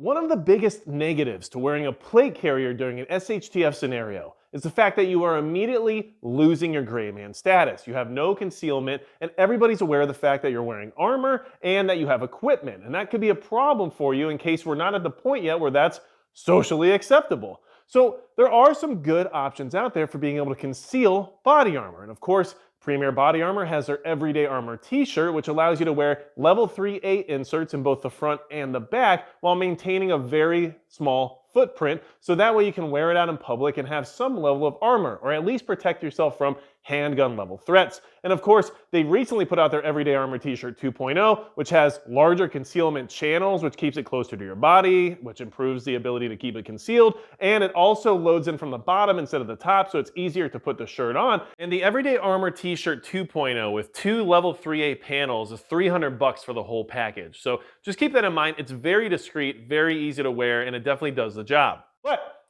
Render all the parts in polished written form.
One of the biggest negatives to wearing a plate carrier during an SHTF scenario is the fact that you are immediately losing your gray man status. You have no concealment, and everybody's aware of the fact that you're wearing armor and that you have equipment. And that could be a problem for you in case we're not at the point yet where that's socially acceptable. So there are some good options out there for being able to conceal body armor. And of course, Premier Body Armor has their Everyday Armor t-shirt, which allows you to wear level 3A inserts in both the front and the back while maintaining a very small footprint, so that way you can wear it out in public and have some level of armor, or at least protect yourself from handgun level threats. And of course, they recently put out their Everyday Armor t-shirt 2.0, which has larger concealment channels, which keeps it closer to your body, which improves the ability to keep it concealed, and it also loads in from the bottom instead of the top, so it's easier to put the shirt on. And the Everyday Armor t-shirt 2.0 with 2 level 3A panels is $300 for the whole package. So just keep that in mind. It's very discreet, very easy to wear, and it definitely does the job. But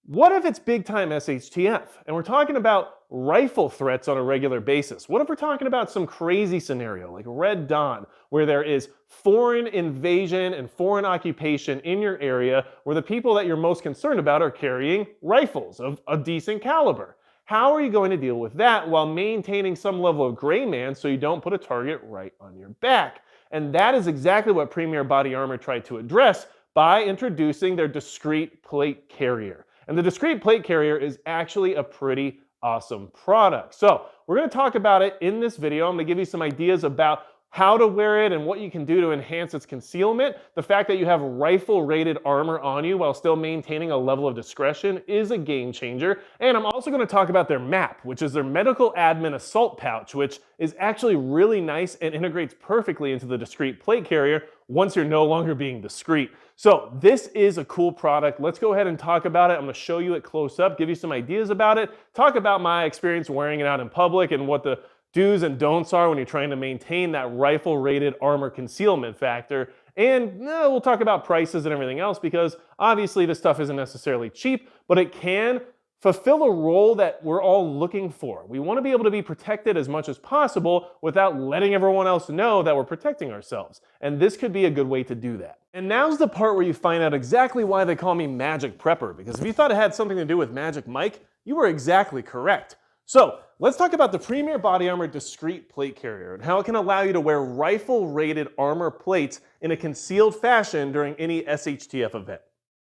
what if it's big time SHTF and we're talking about rifle threats on a regular basis? What if we're talking about some crazy scenario like Red Dawn, where there is foreign invasion and foreign occupation in your area, where the people that you're most concerned about are carrying rifles of a decent caliber? How are you going to deal with that while maintaining some level of gray man so you don't put a target right on your back? And that is exactly what Premier Body Armor tried to address by introducing their Discreet plate carrier. And the Discreet plate carrier is actually a pretty awesome product. So we're going to talk about it in this video. I'm going to give you some ideas about how to wear it and what you can do to enhance its concealment. The fact that you have rifle-rated armor on you while still maintaining a level of discretion is a game changer. And I'm also going to talk about their MAP, which is their medical admin assault pouch, which is actually really nice and integrates perfectly into the Discreet plate carrier once you're no longer being discreet. So this is a cool product. Let's go ahead and talk about it. I'm going to show you it close up, give you some ideas about it, talk about my experience wearing it out in public and what the do's and don'ts are when you're trying to maintain that rifle-rated armor concealment factor. And we'll talk about prices and everything else, because obviously this stuff isn't necessarily cheap, but it can fulfill a role that we're all looking for. We want to be able to be protected as much as possible without letting everyone else know that we're protecting ourselves. And this could be a good way to do that. And now's the part where you find out exactly why they call me Magic Prepper, because if you thought it had something to do with Magic Mike, you were exactly correct. So let's talk about the Premier Body Armor Discreet plate carrier and how it can allow you to wear rifle-rated armor plates in a concealed fashion during any SHTF event.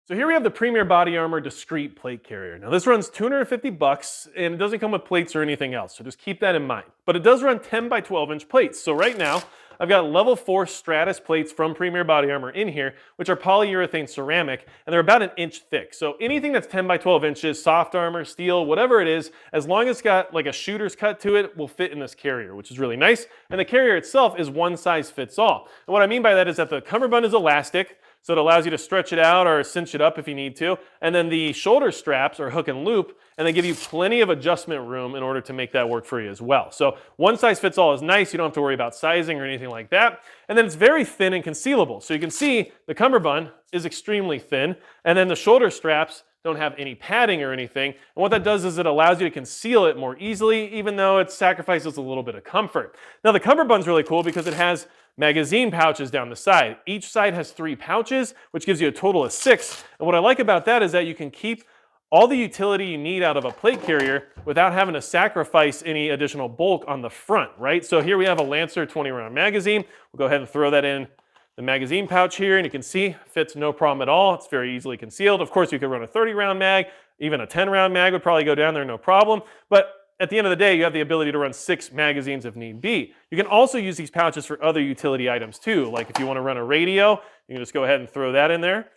So here we have the Premier Body Armor Discreet plate carrier. Now this runs $250 and it doesn't come with plates or anything else, so just keep that in mind. But it does run 10 by 12 inch plates. So right now, I've got level 4 Stratus plates from Premier Body Armor in here, which are polyurethane ceramic, and they're about 1 inch thick. So anything that's 10 by 12 inches, soft armor, steel, whatever it is, as long as it's got like a shooter's cut to it, will fit in this carrier, which is really nice. And the carrier itself is one size fits all. And what I mean by that is that the cummerbund is elastic, so it allows you to stretch it out or cinch it up if you need to. And then the shoulder straps are hook and loop, and they give you plenty of adjustment room in order to make that work for you as well. So one size fits all is nice. You don't have to worry about sizing or anything like that. And then it's very thin and concealable. So you can see the cummerbund is extremely thin, and then the shoulder straps don't have any padding or anything. And what that does is it allows you to conceal it more easily, even though it sacrifices a little bit of comfort. Now the cummerbund's really cool because it has magazine pouches down the side. Each side has 3 pouches, which gives you a total of 6. And what I like about that is that you can keep all the utility you need out of a plate carrier without having to sacrifice any additional bulk on the front, right? So here we have a Lancer 20-round magazine. We'll go ahead and throw that in the magazine pouch here, and you can see fits no problem at all. It's very easily concealed. Of course, you could run a 30-round mag, even a 10-round mag would probably go down there no problem. But at the end of the day, you have the ability to run 6 magazines if need be. You can also use these pouches for other utility items too. Like if you want to run a radio, you can just go ahead and throw that in there.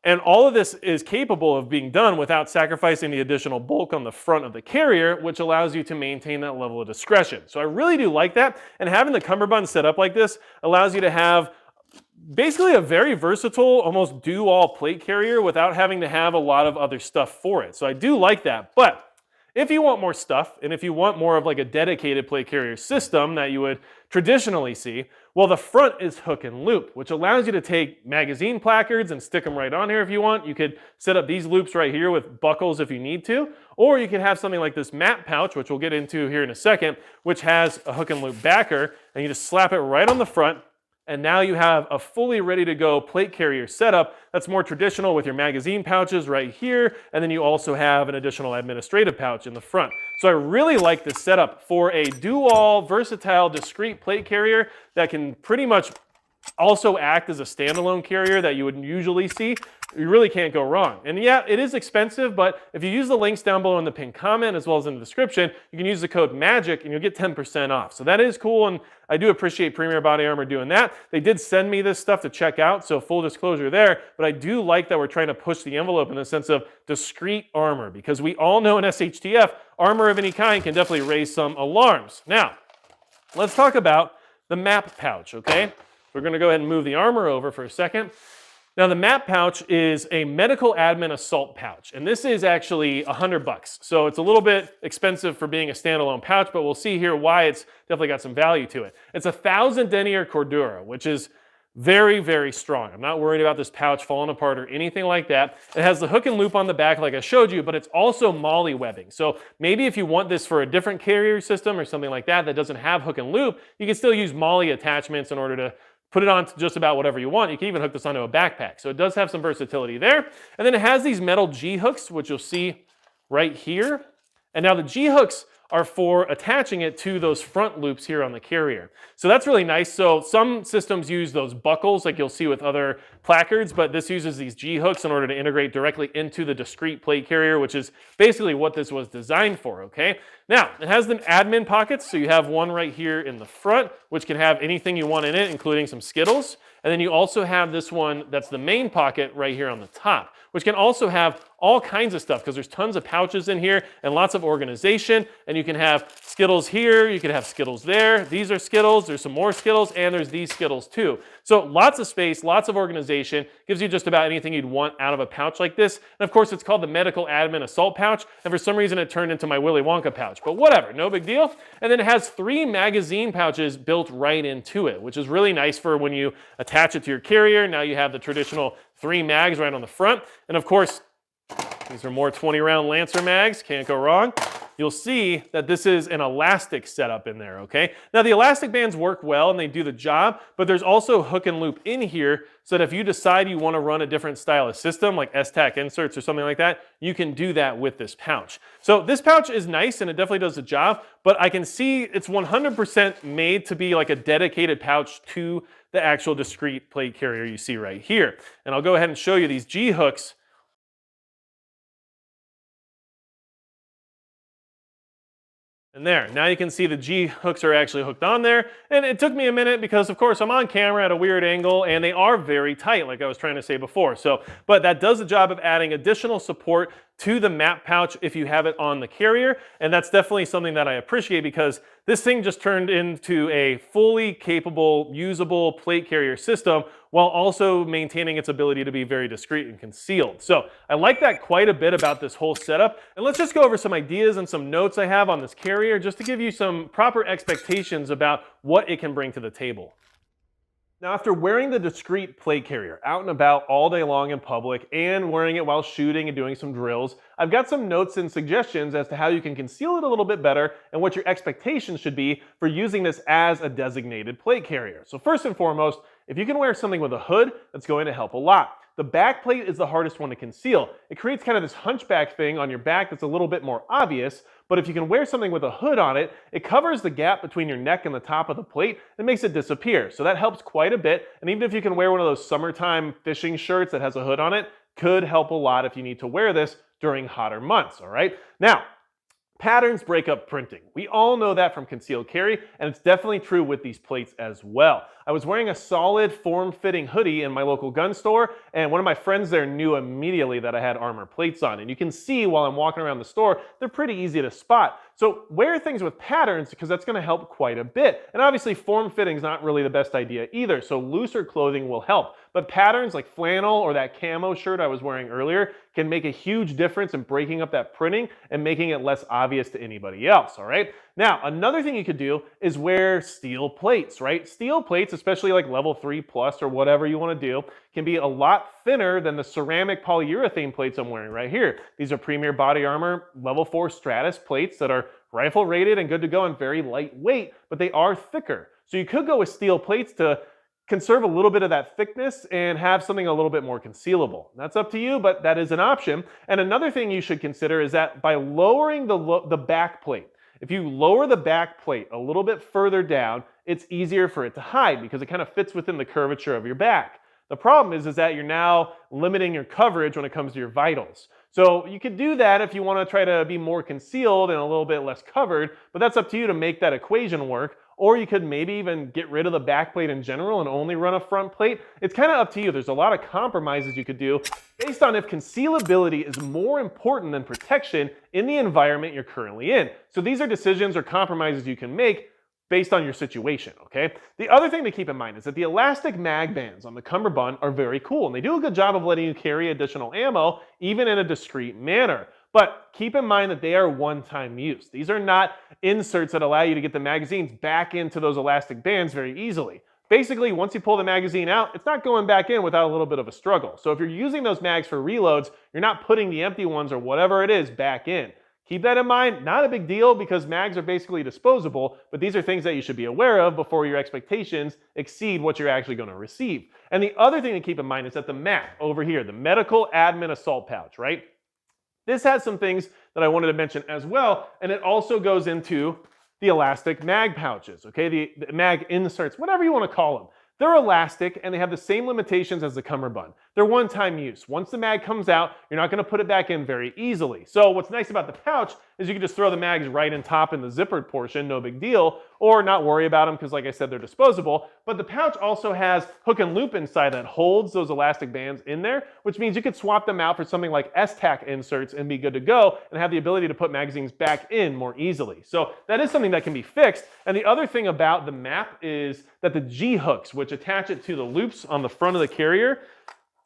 And all of this is capable of being done without sacrificing the additional bulk on the front of the carrier, which allows you to maintain that level of discretion. So I really do like that. And having the cummerbund set up like this allows you to have basically a very versatile, almost do-all plate carrier without having to have a lot of other stuff for it. So I do like that. But if you want more stuff, and if you want more of like a dedicated plate carrier system that you would traditionally see, well, the front is hook and loop, which allows you to take magazine placards and stick them right on here if you want. You could set up these loops right here with buckles if you need to, or you could have something like this MAP pouch, which we'll get into here in a second, which has a hook and loop backer, and you just slap it right on the front, And now you have a fully ready to go plate carrier setup that's more traditional with your magazine pouches right here. And then you also have an additional administrative pouch in the front. So I really like this setup for a do-all, versatile, discrete plate carrier that can pretty much also act as a standalone carrier that you would usually see. You really can't go wrong. And yeah, it is expensive, but if you use the links down below in the pinned comment as well as in the description, you can use the code MAGIC and you'll get 10% off. So that is cool, and I do appreciate Premier Body Armor doing that. They did send me this stuff to check out, so full disclosure there, but I do like that we're trying to push the envelope in the sense of discrete armor, because we all know in SHTF, armor of any kind can definitely raise some alarms. Now, let's talk about the map pouch, okay? We're gonna go ahead and move the armor over for a second. Now the map pouch is a medical admin assault pouch, and this is actually $100. So it's a little bit expensive for being a standalone pouch, but we'll see here why it's definitely got some value to it. It's 1,000 denier cordura, which is very, very strong. I'm not worried about this pouch falling apart or anything like that. It has the hook and loop on the back like I showed you, but it's also MOLLE webbing. So maybe if you want this for a different carrier system or something like that that doesn't have hook and loop, you can still use MOLLE attachments in order to put it on to just about whatever you want. You can even hook this onto a backpack. So it does have some versatility there. And then it has these metal G-hooks, which you'll see right here. And now the G-hooks are for attaching it to those front loops here on the carrier. So that's really nice. So some systems use those buckles like you'll see with other placards, but this uses these G-hooks in order to integrate directly into the discrete plate carrier, which is basically what this was designed for, okay? Now, it has the admin pockets, so you have one right here in the front, which can have anything you want in it, including some Skittles. And then you also have this one that's the main pocket right here on the top, which can also have all kinds of stuff because there's tons of pouches in here and lots of organization. And you can have Skittles here, you can have Skittles there. These are Skittles, there's some more Skittles, and there's these Skittles too. So lots of space, lots of organization, gives you just about anything you'd want out of a pouch like this. And of course, it's called the Medical Admin Assault Pouch. And for some reason, it turned into my Willy Wonka pouch, but whatever, no big deal. And then it has 3 magazine pouches built right into it, which is really nice for when you attach it to your carrier. Now you have the traditional 3 mags right on the front. And of course, these are more 20-round Lancer mags, can't go wrong. You'll see that this is an elastic setup in there, okay? Now the elastic bands work well and they do the job, but there's also hook and loop in here so that if you decide you want to run a different style of system like S-tack inserts or something like that, you can do that with this pouch. So this pouch is nice and it definitely does the job, but I can see it's 100% made to be like a dedicated pouch to the actual discrete plate carrier you see right here. And I'll go ahead and show you these G-hooks. And there, now you can see the G-hooks are actually hooked on there. And it took me a minute because of course I'm on camera at a weird angle and they are very tight like I was trying to say before. But that does the job of adding additional support to the map pouch if you have it on the carrier. And that's definitely something that I appreciate because this thing just turned into a fully capable, usable plate carrier system while also maintaining its ability to be very discreet and concealed. So I like that quite a bit about this whole setup. And let's just go over some ideas and some notes I have on this carrier just to give you some proper expectations about what it can bring to the table. Now, after wearing the discrete plate carrier out and about all day long in public and wearing it while shooting and doing some drills, I've got some notes and suggestions as to how you can conceal it a little bit better and what your expectations should be for using this as a designated plate carrier. So first and foremost, if you can wear something with a hood, that's going to help a lot. The back plate is the hardest one to conceal. It creates kind of this hunchback thing on your back that's a little bit more obvious, but if you can wear something with a hood on it, it covers the gap between your neck and the top of the plate and makes it disappear. So that helps quite a bit. And even if you can wear one of those summertime fishing shirts that has a hood on it, could help a lot if you need to wear this during hotter months, all right? Now, patterns break up printing. We all know that from concealed carry, and it's definitely true with these plates as well. I was wearing a solid form-fitting hoodie in my local gun store, and one of my friends there knew immediately that I had armor plates on. And you can see while I'm walking around the store, they're pretty easy to spot. So wear things with patterns because that's going to help quite a bit. And obviously form-fitting is not really the best idea either, so looser clothing will help. But patterns like flannel or that camo shirt I was wearing earlier can make a huge difference in breaking up that printing and making it less obvious to anybody else, all right? Now, another thing you could do is wear steel plates, right? Steel plates, especially like level 3 plus or whatever you want to do, can be a lot thinner than the ceramic polyurethane plates I'm wearing right here. These are Premier Body Armor level 4 Stratus plates that are rifle rated and good to go and very lightweight, but they are thicker. So you could go with steel plates to conserve a little bit of that thickness and have something a little bit more concealable. That's up to you, but that is an option. And another thing you should consider is that by lowering the back plate, if you lower the back plate a little bit further down, it's easier for it to hide because it kind of fits within the curvature of your back. The problem is that you're now limiting your coverage when it comes to your vitals. So you could do that if you want to try to be more concealed and a little bit less covered, but that's up to you to make that equation work. Or you could maybe even get rid of the back plate in general and only run a front plate. It's kind of up to you. There's a lot of compromises you could do based on if concealability is more important than protection in the environment you're currently in. So these are decisions or compromises you can make based on your situation, okay? The other thing to keep in mind is that the elastic mag bands on the cummerbund are very cool, and they do a good job of letting you carry additional ammo, even in a discreet manner. But keep in mind that they are one-time use. These are not inserts that allow you to get the magazines back into those elastic bands very easily. Basically, once you pull the magazine out, it's not going back in without a little bit of a struggle. So if you're using those mags for reloads, you're not putting the empty ones or whatever it is back in. Keep that in mind. Not a big deal because mags are basically disposable, but these are things that you should be aware of before your expectations exceed what you're actually going to receive. And the other thing to keep in mind is that the MAP over here, the Medical Admin Assault Pouch, right? This has some things that I wanted to mention as well, and it also goes into the elastic mag pouches, okay? The mag inserts, whatever you want to call them. They're elastic and they have the same limitations as the cummerbund. They're one-time use. Once the mag comes out, you're not going to put it back in very easily. So what's nice about the pouch is you can just throw the mags right in top in the zippered portion, no big deal, or not worry about them because like I said, they're disposable. But the pouch also has hook and loop inside that holds those elastic bands in there, which means you could swap them out for something like S-tack inserts and be good to go and have the ability to put magazines back in more easily. So that is something that can be fixed. And the other thing about the MAP is that the G-hooks, which attach it to the loops on the front of the carrier,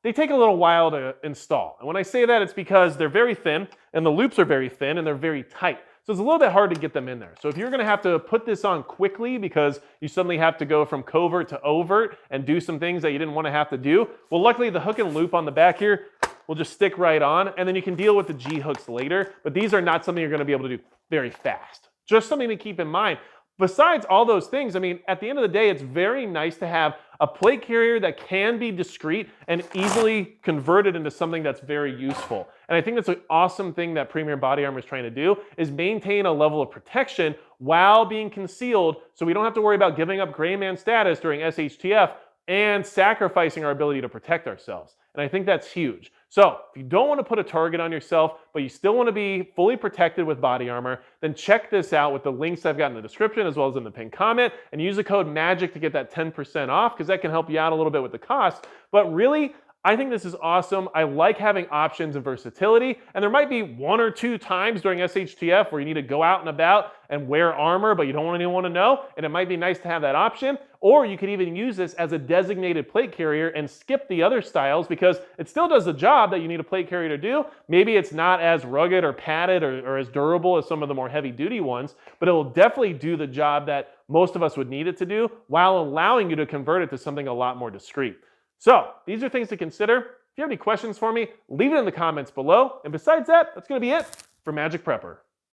they take a little while to install. And when I say that, it's because they're very thin and the loops are very thin and they're very tight. So it's a little bit hard to get them in there. So if you're gonna have to put this on quickly because you suddenly have to go from covert to overt and do some things that you didn't wanna have to do, well, luckily the hook and loop on the back here will just stick right on and then you can deal with the G-hooks later, but these are not something you're gonna be able to do very fast. Just something to keep in mind. Besides all those things, I mean, at the end of the day, it's very nice to have a plate carrier that can be discreet and easily converted into something that's very useful. And I think that's an awesome thing that Premier Body Armor is trying to do, is maintain a level of protection while being concealed so we don't have to worry about giving up gray man status during SHTF and sacrificing our ability to protect ourselves. And I think that's huge. So if you don't want to put a target on yourself, but you still want to be fully protected with body armor, then check this out with the links I've got in the description as well as in the pinned comment, and use the code MAGIC to get that 10% off because that can help you out a little bit with the cost. But really, I think this is awesome. I like having options and versatility, and there might be one or two times during SHTF where you need to go out and about and wear armor, but you don't want anyone to know, and it might be nice to have that option. Or you could even use this as a designated plate carrier and skip the other styles because it still does the job that you need a plate carrier to do. Maybe it's not as rugged or padded or as durable as some of the more heavy-duty ones, but it will definitely do the job that most of us would need it to do while allowing you to convert it to something a lot more discreet. So these are things to consider. If you have any questions for me, leave it in the comments below. And besides that, that's going to be it for Magic Prepper.